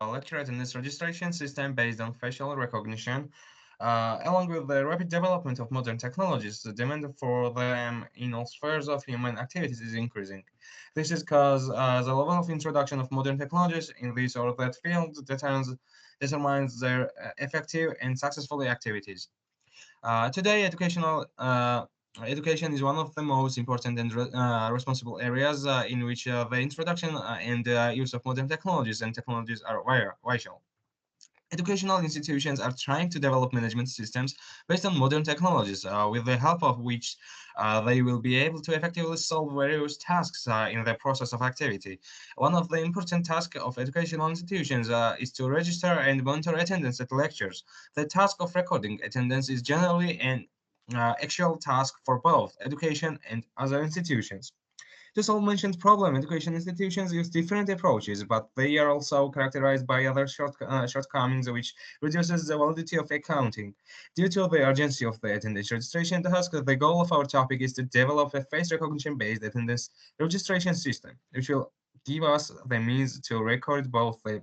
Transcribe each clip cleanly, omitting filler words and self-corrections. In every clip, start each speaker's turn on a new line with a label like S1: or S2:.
S1: lecture attendance registration system based on facial recognition. Along with the rapid development of modern technologies, the demand for them in all spheres of human activities is increasing. This is because the level of introduction of modern technologies in this or that field determines their effective and successful activities. Today, education is one of the most important and responsible areas in which the introduction and use of modern technologies and technologies are vital. Educational institutions are trying to develop management systems based on modern technologies, with the help of which they will be able to effectively solve various tasks in the process of activity. One of the important tasks of educational institutions is to register and monitor attendance at lectures. The task of recording attendance is generally an actual task for both education and other institutions. To solve mentioned problem, education institutions use different approaches, but they are also characterized by other shortcomings, which reduces the validity of accounting. Due to the urgency of the attendance registration task, the goal of our topic is to develop a face recognition-based attendance registration system, which will give us the means to record both the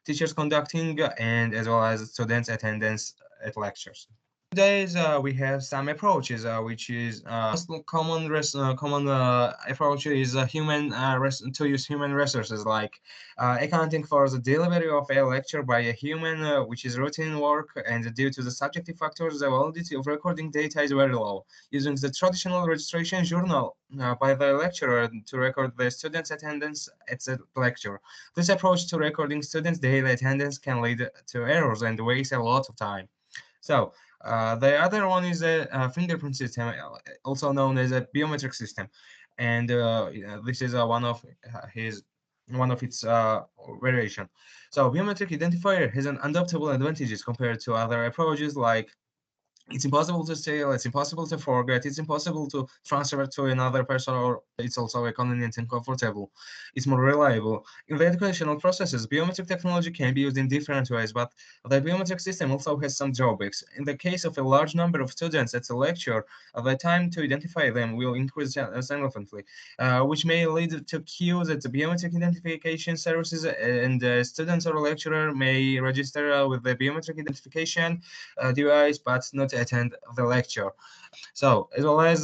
S1: teachers conducting and as well as students' attendance at lectures. Nowadays, we have some approaches, which is most common approach is to use human resources, like accounting for the delivery of a lecture by a human, which is routine work, and due to the subjective factors, the validity of recording data is very low. Using the traditional registration journal by the lecturer to record the students' attendance at the lecture. This approach to recording students' daily attendance can lead to errors and waste a lot of time. So the other one is a fingerprint system, also known as a biometric system, and this is his one of its variation. So biometric identifier has an undoubtable advantages compared to other approaches like it's impossible to steal, it's impossible to forget, it's impossible to transfer to another person, or it's also convenient and comfortable. It's more reliable. In the educational processes, biometric technology can be used in different ways, but the biometric system also has some drawbacks. In the case of a large number of students at a lecture, the time to identify them will increase significantly, which may lead to queues at the biometric identification services, and students or lecturer may register with the biometric identification device, but not attend the lecture. So, as well as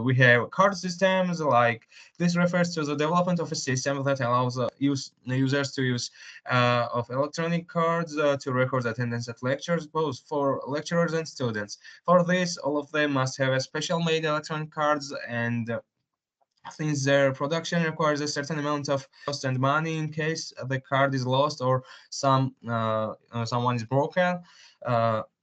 S1: we have card systems, like this refers to the development of a system that allows users to use of electronic cards to record attendance at lectures, both for lecturers and students. For this, all of them must have a special made electronic cards, and since their production requires a certain amount of cost and money in case the card is lost or someone is broken,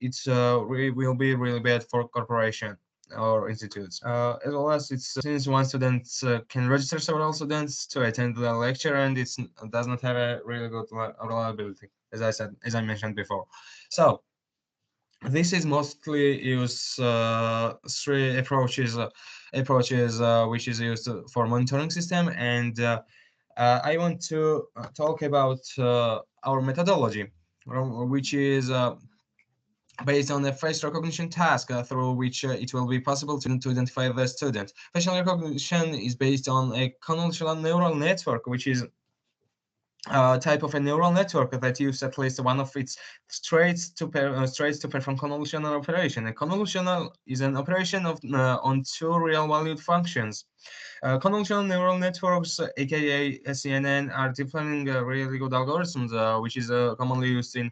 S1: it's will be really bad for corporation or institutes. As well as it's since one student can register several students to attend the lecture, and it does not have a really good reliability, as I mentioned before. So this is mostly use three approaches which is used for monitoring system, and I want to talk about our methodology, which is based on a face recognition task through which it will be possible to identify the student. Facial recognition is based on a convolutional neural network, which is type of a neural network that uses at least one of its traits to perform convolutional operation. A convolutional is an operation of on two real-valued functions. Convolutional neural networks, aka CNN, are deep learning really good algorithms, which is commonly used in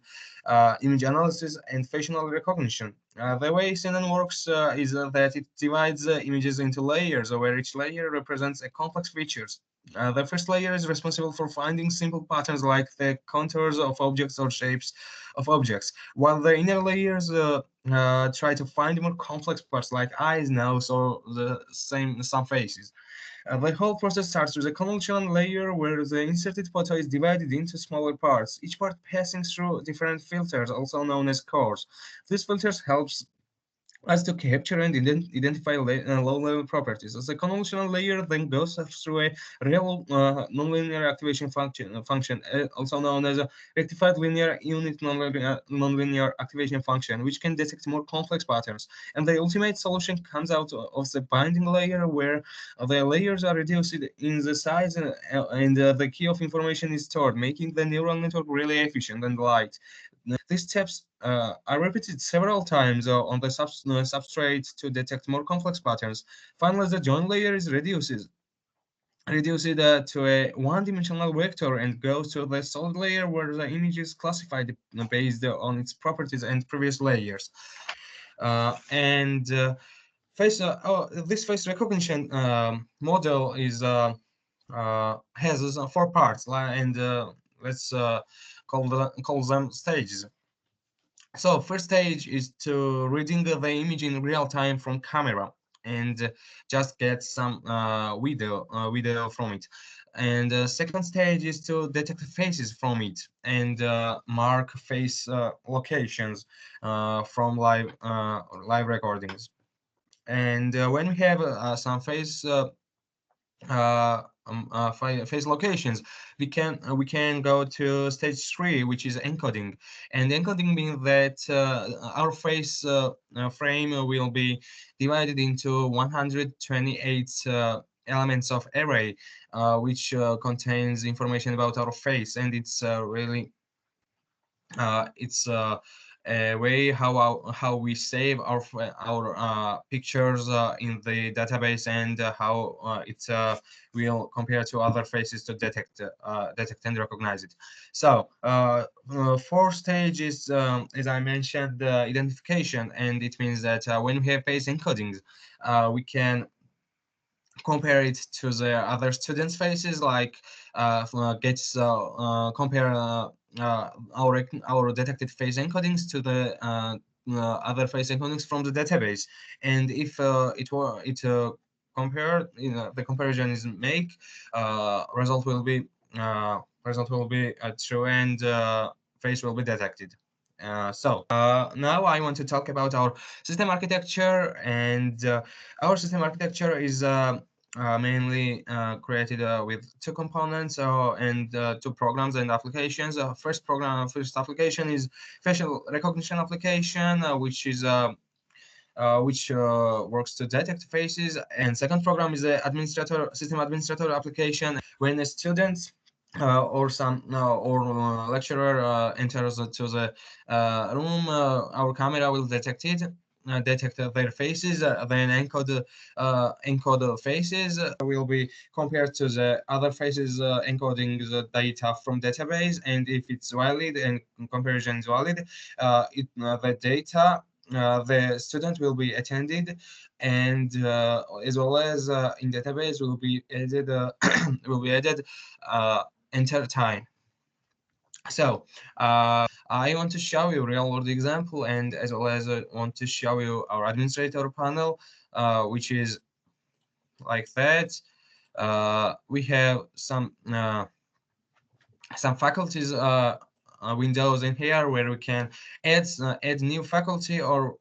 S1: image analysis and facial recognition. The way CNN works is that it divides images into layers, where each layer represents a complex features. The first layer is responsible for finding simple patterns like the contours of objects or shapes of objects, while the inner layers try to find more complex parts like eyes, nose, or some faces. The whole process starts with a convolutional layer where the inserted photo is divided into smaller parts, each part passing through different filters, also known as cores. These filters helps as to capture and identify low-level properties. As a convolutional layer then goes through a real nonlinear activation function, also known as a rectified linear unit nonlinear activation function, which can detect more complex patterns. And the ultimate solution comes out of the binding layer, where the layers are reduced in the size, and the key of information is stored, making the neural network really efficient and light. These steps are repeated several times on the substrate to detect more complex patterns. Finally, the join layer is reduced to a one-dimensional vector and goes to the solid layer, where the image is classified based on its properties and previous layers. And this face recognition model is has four parts, and let's call them stages. So first stage is to reading the image in real time from camera and just get some video from it. And second stage is to detect faces from it and mark face locations from live recordings. And when we have some face locations, we can go to stage three, which is encoding. And encoding means that our face frame will be divided into 128 elements of array, which contains information about our face, and it's a way how we save our pictures in the database, and how it will compare to other faces to detect and recognize it. So fourth stage is, as I mentioned, the identification, and it means that when we have face encodings, we can compare it to the other students' faces, like compare our detected face encodings to the other face encodings from the database. And if the comparison is make, result will be true, and face will be detected. Now I want to talk about our system architecture, and our system architecture is mainly created with two components and two programs and applications. First application is facial recognition application, which works to detect faces. And second program is the system administrator application. When a student or lecturer enters to the room, our camera will detect their faces, then encode the faces will be compared to the other faces, encoding the data from database. And if it's valid and comparison is valid, the data the student will be attended, and as well as in database will be added will be added enter time. So I want to show you real world example, and as well as want to show you our administrator panel, which is like that. We have some faculties windows in here, where we can add new faculty, or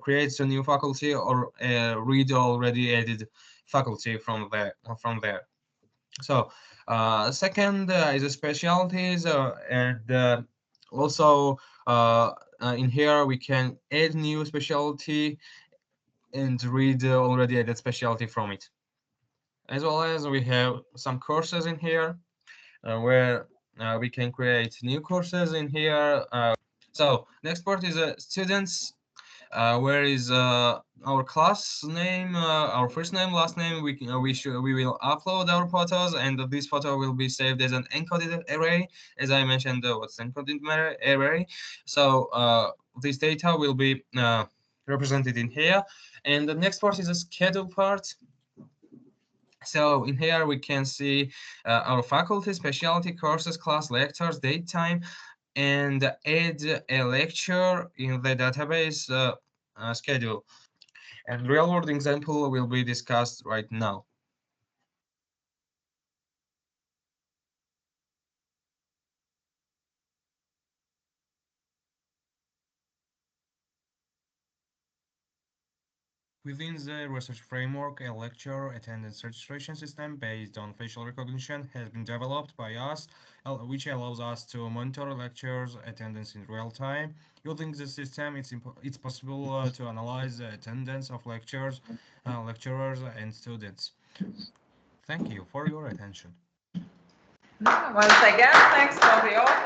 S1: create a new faculty, or read already added faculty from there. So second is the specialties, and also in here we can add new specialty and read already added specialty from it. As well as we have some courses in here, where we can create new courses in here. So next part is students, where is our class name, our first name, last name. We will upload our photos, and this photo will be saved as an encoded array. As I mentioned, what's encoded array. So this data will be represented in here. And the next part is a schedule part. So in here we can see our faculty, specialty, courses, class, lectures, date, time, and add a lecture in the database schedule. And real-world example will be discussed right now. Within the research framework, a lecture attendance registration system based on facial recognition has been developed by us, which allows us to monitor lectures attendance in real time. Using the system, it's possible to analyze the attendance of lecturers, and students. Thank you for your attention.
S2: Once again, thanks for the author.